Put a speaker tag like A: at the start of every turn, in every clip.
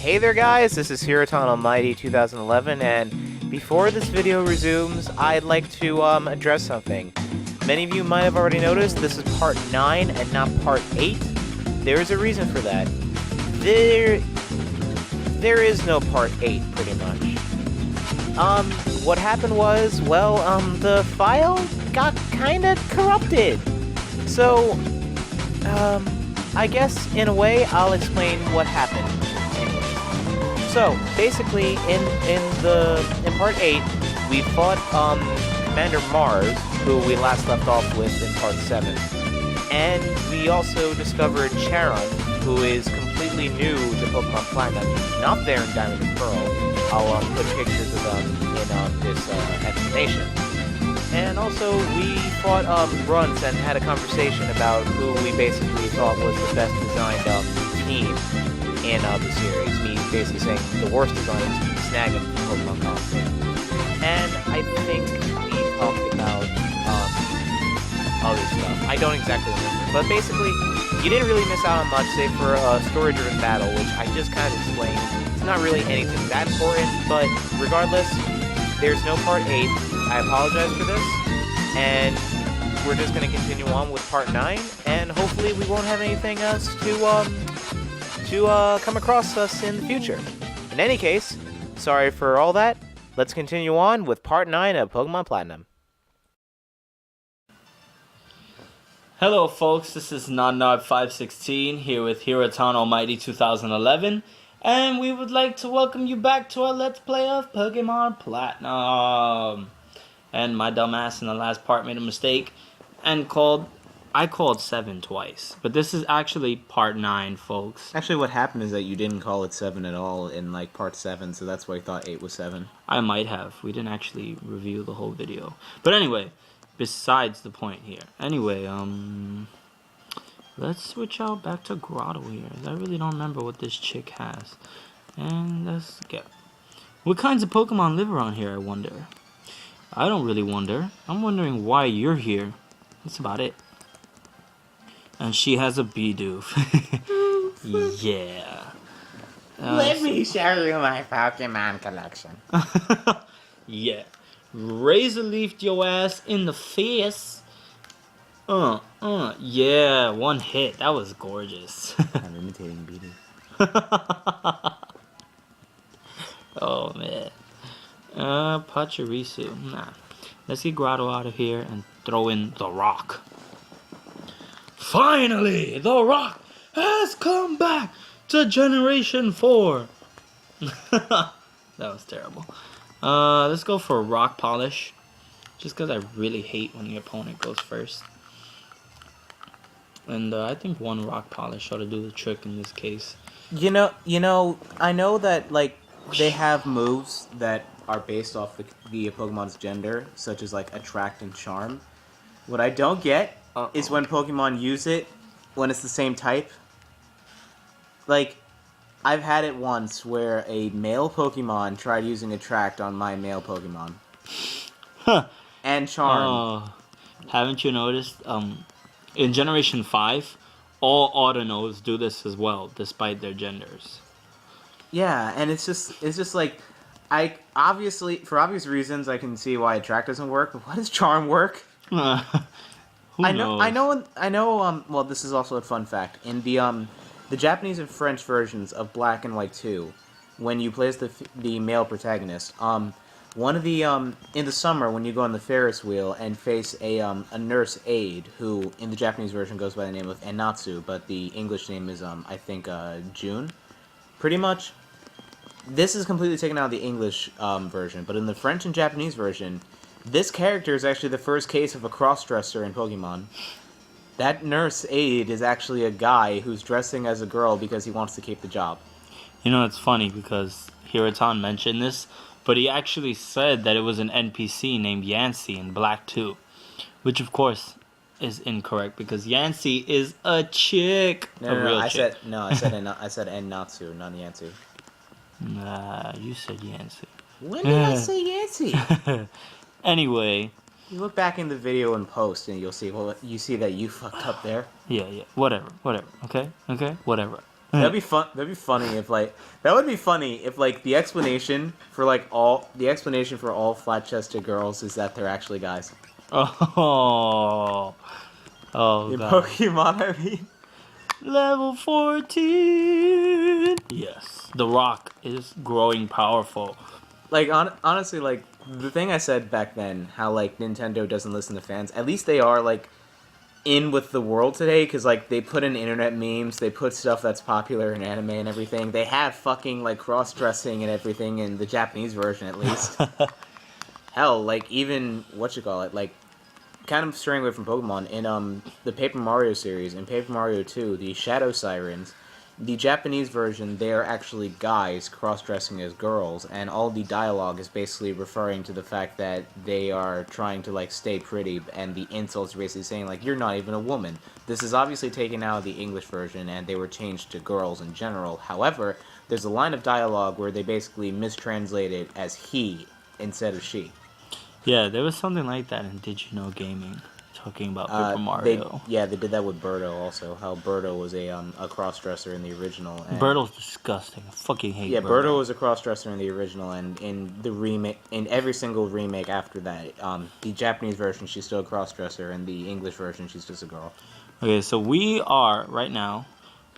A: Hey there guys, this is HerotonAlmighty 2011, and before this video resumes, I'd like to address something. Many of you might have already noticed this is part 9 and not part 8. There is a reason for that. There is no part 8, pretty much. What happened was, well, the file got kinda corrupted. So, I guess, in a way, I'll explain what happened. So, basically, in part 8, we fought, Commander Mars, who we last left off with in part 7. And we also discovered Charon, who is completely new to Pokemon Platinum. He's not there in Diamond and Pearl. I'll, put pictures of them in, this, explanation. And also, we fought, Grunts and had a conversation about who we basically thought was the best designed, team in, the series. Me basically saying the worst design is Snag'em from Pokemon Coliseum. And I think we talked about, other stuff. I don't exactly remember. But basically, you didn't really miss out on much, save for a story-driven battle, which I just kind of explained. It's not really anything that important, but regardless, there's no part 8. I apologize for this, and we're just going to continue on with part 9, and hopefully we won't have anything else to come across us in the future. In any case, sorry for all that. Let's continue on with part 9 of Pokemon Platinum.
B: Hello folks, this is NodNod516 here with HerotonAlmighty 2011, and we would like to welcome you back to our Let's Play of Pokemon Platinum. And my dumbass in the last part made a mistake and I called 7 twice. But this is actually part 9, folks.
A: Actually, what happened is that you didn't call it 7 at all in, like, part 7, so that's why I thought 8 was 7.
B: I might have. We didn't actually review the whole video. But anyway, besides the point here. Anyway, let's switch out back to Grotto here. I really don't remember what this chick has. And let's go. What kinds of Pokemon live around here, I wonder? I don't really wonder. I'm wondering why you're here. That's about it. And she has a Bidoof. Yeah.
C: Let me show you my Pokemon collection.
B: Yeah. Razor leafed your ass in the face. Yeah, one hit. That was gorgeous.
A: I'm imitating Bidoof.
B: Oh, man. Pachirisu. Nah. Let's get Grotto out of here and throw in the rock. Finally, the rock has come back to Generation 4. That was terrible. Let's go for rock polish. Just because I really hate when the opponent goes first. And I think one rock polish ought to do the trick in this case.
A: You know, I know that, like, they have moves that are based off the Pokemon's gender, such as, like, Attract and Charm. What I don't get is when Pokemon use it when it's the same type. Like, I've had it once where a male Pokemon tried using Attract on my male Pokemon.
B: Huh.
A: And Charm.
B: Haven't you noticed, in Generation 5, all Autonos do this as well, despite their genders.
A: Yeah, and it's just like, for obvious reasons, I can see why Attract doesn't work, but why does Charm work?
B: Who knows?
A: I know, well, this is also a fun fact. In the Japanese and French versions of Black and White 2, when you play as the male protagonist, one of the, in the summer, when you go on the Ferris wheel and face a nurse aide, who, in the Japanese version, goes by the name of Enatsu, but the English name is, I think, June, pretty much. This is completely taken out of the English, version, but in the French and Japanese version, this character is actually the first case of a cross-dresser in Pokemon. That nurse aide is actually a guy who's dressing as a girl because he wants to keep the job.
B: You know, it's funny because Hiroton mentioned this, but he actually said that it was an NPC named Yancy in Black 2, which of course is incorrect because Yancy is a chick.
A: I said Enatsu, not Yancy.
B: Nah, you said Yancy.
A: When did I say Yancy?
B: Anyway,
A: you look back in the video in post and you'll see, well, you see that you fucked up there.
B: Yeah, whatever, okay, whatever.
A: That'd be fun. That'd be funny if the explanation for all flat-chested girls is that they're actually guys.
B: Oh,
A: In
B: God.
A: Pokemon, I mean.
B: Level 14. Yes, the Rock is growing powerful.
A: Like honestly, like the thing I said back then, how like Nintendo doesn't listen to fans. At least they are like in with the world today, because like they put in internet memes, they put stuff that's popular in anime and everything. They have fucking like cross-dressing and everything in the Japanese version, at least. Hell, like even like kind of straying away from Pokemon in the Paper Mario series, in Paper Mario 2, the Shadow Sirens, the Japanese version, they are actually guys cross-dressing as girls, and all the dialogue is basically referring to the fact that they are trying to like stay pretty, and the insults are basically saying like, you're not even a woman. This is obviously taken out of the English version, and they were changed to girls in general. However, there's a line of dialogue where they basically mistranslate it as he instead of she.
B: Yeah, there was something like that in Did You Know Gaming, talking about Paper Mario.
A: They did that with Birdo also. How Birdo was a cross-dresser in the original. And
B: Birdo's disgusting. I fucking hate Birdo.
A: Birdo was a cross-dresser in the original, and in the remake, in every single remake after that, the Japanese version she's still a cross-dresser, and the English version she's just a girl.
B: Okay, so we are right now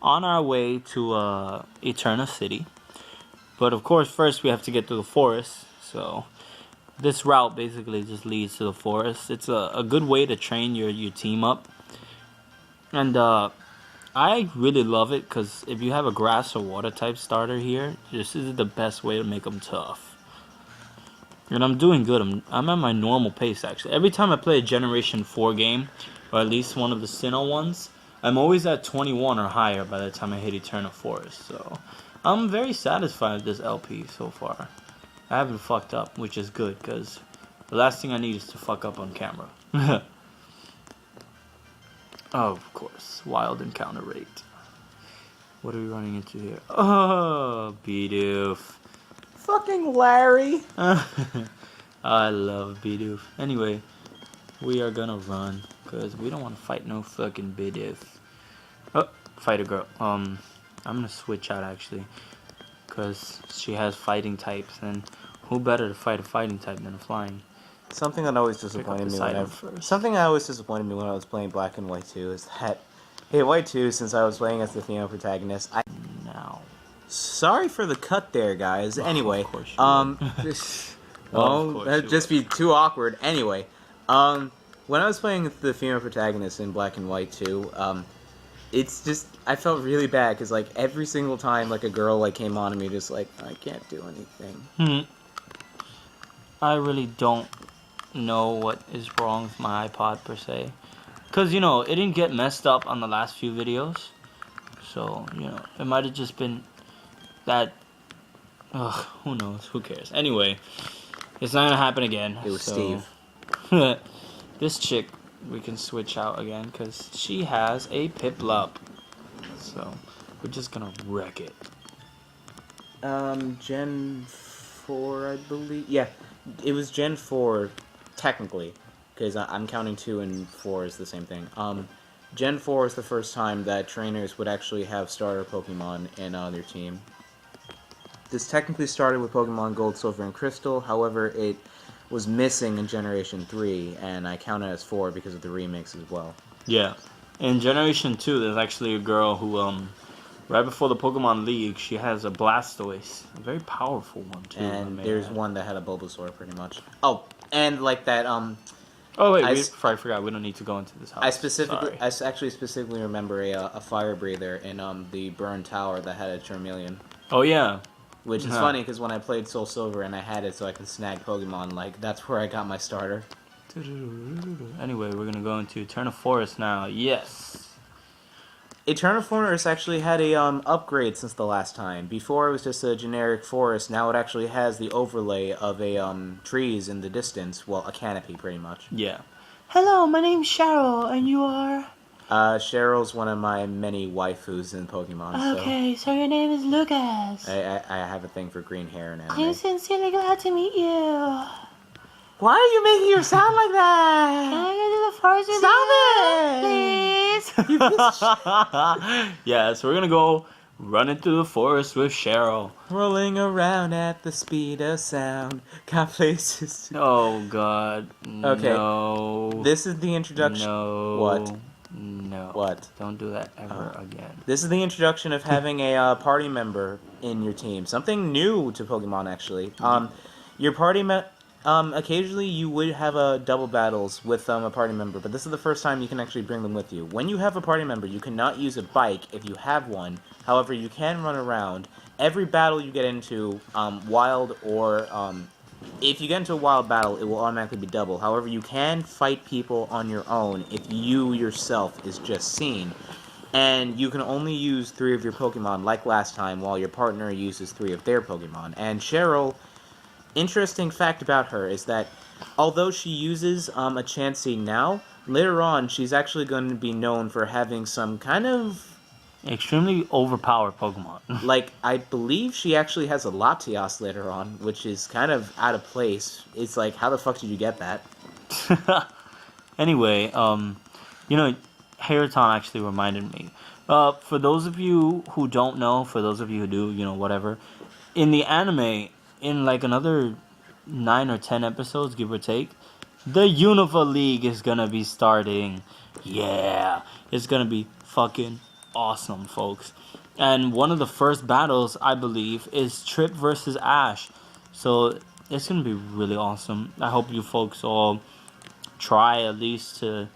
B: on our way to Eterna City, but of course first we have to get to the forest. So this route basically just leads to the forest. It's a good way to train your team up. And I really love it because if you have a grass or water type starter here, this is the best way to make them tough. And I'm doing good. I'm at my normal pace, actually. Every time I play a Generation 4 game, or at least one of the Sinnoh ones, I'm always at 21 or higher by the time I hit Eternal Forest. So I'm very satisfied with this LP so far. I haven't fucked up, which is good, because the last thing I need is to fuck up on camera. Oh, of course. Wild encounter rate. What are we running into here? Oh, Bidoof.
A: Fucking Larry!
B: I love Bidoof. Anyway, we are gonna run, because we don't want to fight no fucking Bidoof. Oh, fight a girl. I'm gonna switch out, actually, because she has fighting types, and who better to fight a fighting type than a flying?
A: Something that always disappointed me when I was playing Black and White 2 is that, hey, White 2, since I was playing as the female protagonist,
B: Now.
A: Sorry for the cut there, guys. Anyway,
B: of course you would.
A: that'd just be too awkward. Anyway, when I was playing with the female protagonist in Black and White 2, it's just, I felt really bad, because, like, every single time, like, a girl, like, came on to me, just like, I can't do anything.
B: I really don't know what is wrong with my iPod, per se. Because, you know, it didn't get messed up on the last few videos. So, you know, it might have just been that, who knows, who cares. Anyway, it's not gonna happen again.
A: It was Steve.
B: This chick, we can switch out again, because she has a Piplup. So, we're just gonna wreck it.
A: Gen 4, I believe. Yeah, it was Gen 4, technically, because I'm counting 2 and 4 as the same thing. Gen 4 is the first time that trainers would actually have starter Pokemon in their team. This technically started with Pokemon Gold, Silver, and Crystal, however, it was missing in Generation 3, and I count it as 4 because of the remakes as well.
B: Yeah. In Generation 2, there's actually a girl who, right before the Pokemon League, she has a Blastoise. A very powerful one, too.
A: And there's one that had a Bulbasaur, pretty much. Oh, and like that,
B: Oh, wait, I forgot. We don't need to go into this house.
A: I actually specifically remember a fire breather in the Burn Tower that had a Charmeleon.
B: Oh, yeah.
A: Which is funny, because when I played Soul Silver and I had it so I could snag Pokemon, like, that's where I got my starter.
B: Anyway, we're gonna go into Eternal Forest now. Yes.
A: Eternal Forest actually had a upgrade since the last time. Before it was just a generic forest, now it actually has the overlay of a trees in the distance. Well, a canopy, pretty much.
B: Yeah. Hello, my name's Cheryl, and you are?
A: Cheryl's one of my many waifus in Pokemon.
D: Okay, so your name is Lucas.
A: I have a thing for green hair and anime.
D: I'm sincerely glad to meet you.
A: Why are you making her sound like that?
D: Can I go to the forest with you?
A: Stop it!
D: Please?
B: Yeah, so we're gonna go Running through the forest with Cheryl.
A: Rolling around at the speed of sound. Got places.
B: Oh God.
A: Okay.
B: No.
A: This is the introduction.
B: No.
A: What?
B: No.
A: What?
B: Don't do that ever again.
A: This is the introduction of having a party member in your team. Something new to Pokemon, actually. Your party occasionally you would have double battles with a party member, but this is the first time you can actually bring them with you. When you have a party member, you cannot use a bike if you have one. However, you can run around. Every battle you get into, wild or if you get into a wild battle, it will automatically be double. However, you can fight people on your own if you yourself is just seen. And you can only use 3 of your Pokemon, like last time, while your partner uses 3 of their Pokemon. And Cheryl, interesting fact about her is that although she uses a Chansey now, later on she's actually going to be known for having some kind of...
B: extremely overpowered Pokemon.
A: like, I believe she actually has a Latias later on, which is kind of out of place. It's like, how the fuck did you get that?
B: Anyway, Heroton actually reminded me. For those of you who don't know, for those of you who do, whatever, in the anime, in like another 9 or 10 episodes, give or take, the Unova League is gonna be starting. Yeah, it's gonna be fucking awesome, folks. And one of the first battles, I believe, is Trip versus Ash. So it's gonna be really awesome. I hope you folks all try at least to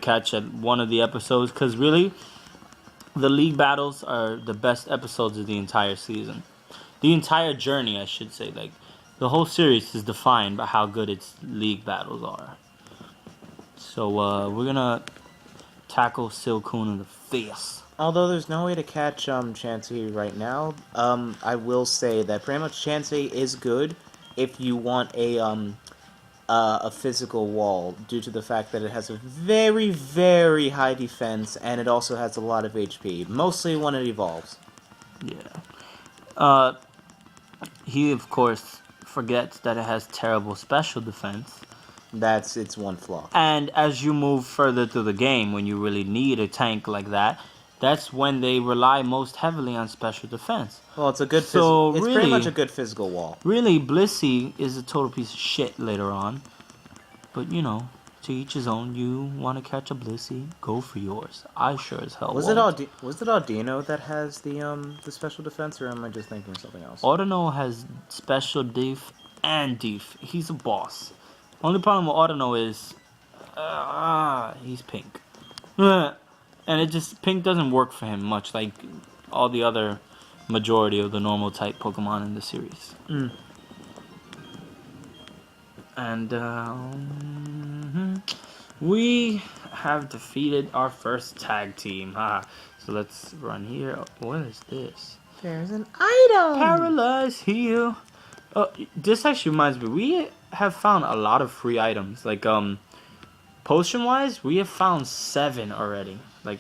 B: catch at one of the episodes, because really the league battles are the best episodes of the entire season, the entire journey, I should say. Like, the whole series is defined by how good its league battles are. So we're gonna tackle Silcoon in the face.
A: Although there's no way to catch Chansey right now, I will say that pretty much Chansey is good if you want a physical wall, due to the fact that it has a very, very high defense, and it also has a lot of HP, mostly when it evolves.
B: Yeah. He, of course, forgets that it has terrible special defense.
A: That's its one flaw.
B: And as you move further through the game, when you really need a tank like that, that's when they rely most heavily on special defense.
A: Well, it's a good
B: So
A: it's pretty much a good physical wall.
B: Really, Blissey is a total piece of shit later on. But, to each his own. You want to catch a Blissey, go for yours. I sure as hell
A: Was
B: won't.
A: it Audino that has the special defense, or am I just thinking of something else?
B: Audino has special def and def. He's a boss. Only problem with Audino is he's pink. And pink doesn't work for him much, like all the other majority of the normal type Pokemon in the series. And we have defeated our first tag team. So let's run here. What is this?
A: There's an item!
B: Paralyzed Heal. This actually reminds me, we have found a lot of free items. Like, potion-wise, we have found 7 already. Like,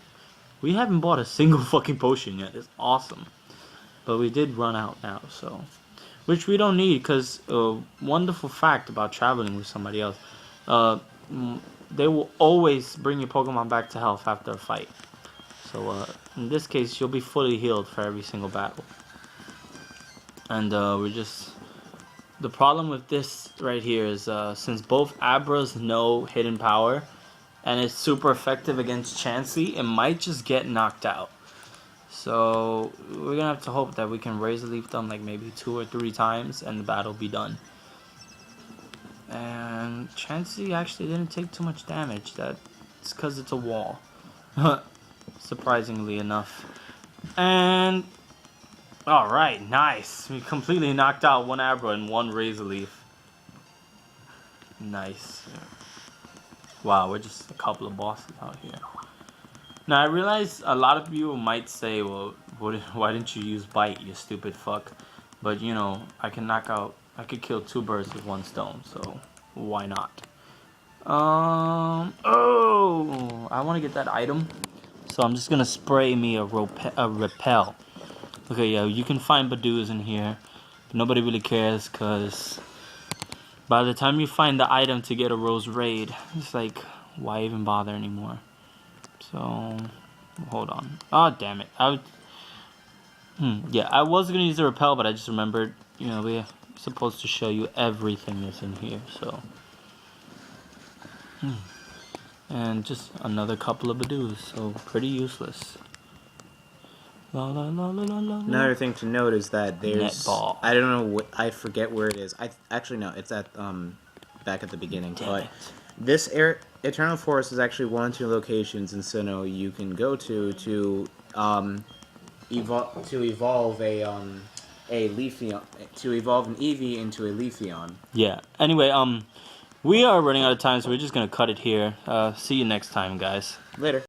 B: we haven't bought a single fucking potion yet. It's awesome. But we did run out now, so... which we don't need, because a wonderful fact about traveling with somebody else, they will always bring your Pokemon back to health after a fight. So, in this case, you'll be fully healed for every single battle. And, the problem with this right here is, since both Abras know Hidden Power, and it's super effective against Chansey, it might just get knocked out. So, we're gonna have to hope that we can Razor Leaf them like maybe 2 or 3 times, and the battle be done. And Chansey actually didn't take too much damage. That's because it's a wall. Surprisingly enough. And... alright, nice. We completely knocked out one Abra and one Razor Leaf. Nice. Wow, we're just a couple of bosses out here. Now, I realize a lot of people might say, well, why didn't you use Bite, you stupid fuck? But, I could kill 2 birds with 1 stone, so why not? Oh, I want to get that item. So I'm just going to spray me a repel. Okay, yeah, you can find Badoos in here. But nobody really cares, because by the time you find the item to get a Rose Raid, it's like, why even bother anymore? So, hold on. Oh, damn it. Yeah, I was gonna use the repel, but I just remembered, you know, we're supposed to show you everything that's in here, so. And just another couple of Badoos, so pretty useless. La, la, la, la, la, la.
A: Another thing to note is that there's
B: Netball.
A: I don't know what, I forget where it is. I actually no, it's at back at the beginning.
B: Damn
A: but
B: it.
A: this Eternal Forest is actually one or two locations in Sinnoh you can go to evolve a Leafeon, to evolve an Eevee into a Leafeon.
B: Yeah. Anyway, we are running out of time, so we're just gonna cut it here. See you next time, guys.
A: Later.